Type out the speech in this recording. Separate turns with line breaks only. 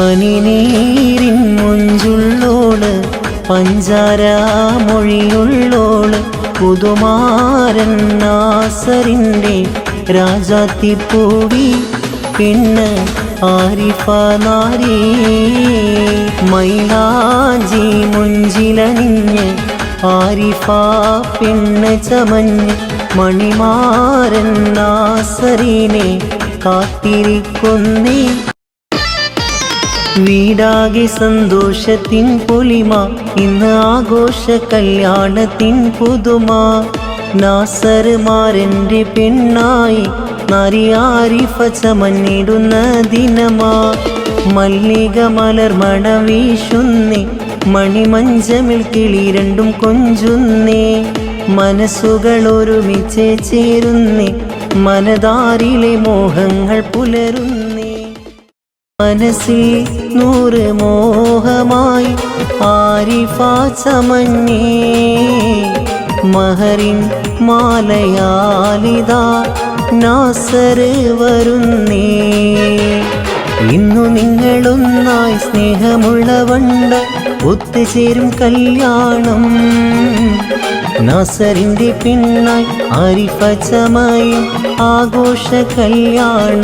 പനിനീരിൻ മുഞ്ചുള്ളോള് പഞ്ചാര മൊഴിയുള്ളോള് പുതുമാരൻ നാസറിൻ്റെ രാജാത്തിപ്പൂവി പെണ്ണ് ആരിഫ നാരി മൈലാഞ്ചി മുഞ്ചിലണിഞ്ഞ് ആരിഫ പെണ്ണ് ചമഞ്ഞ് മണിമാരൻ നാസറിനെ കാത്തിരിക്കുന്നേ. വീടാകെ സന്തോഷത്തിൻ പൊലിമ, ഇന്ന് ആഘോഷ കല്യാണത്തിൻ പുതുമ. നാസർമാരൻ്റെ പെണ്ണായി നാരി ആരിഫ ചമഞ്ഞിടുന്ന ദിനമാ. മല്ലിക മലർമണ വീശുന്നേ, മണിമഞ്ചമിൽ കിളി രണ്ടും കൊഞ്ചുന്നേ. മനസ്സുകൾ ഒരുമിച്ച് ചേരുന്നേ, മനതാരിലെ മോഹങ്ങൾ പുലരുന്നേ. മനസ്സിൽ 100 മോഹമായി ആരിഫ ചമഞ്ഞേ. മഹറിൻ മാലയാലിതാ നാസർ വരുന്നേ. ഇന്നു നിങ്ങളൊന്നായി സ്നേഹമുള്ള വണ്ട ഒത്തുചേരും കല്യാണം. നാസറിൻ്റെ പെണ്ണായി ആരിഫ ചമയും ആഘോഷ കല്യാണം.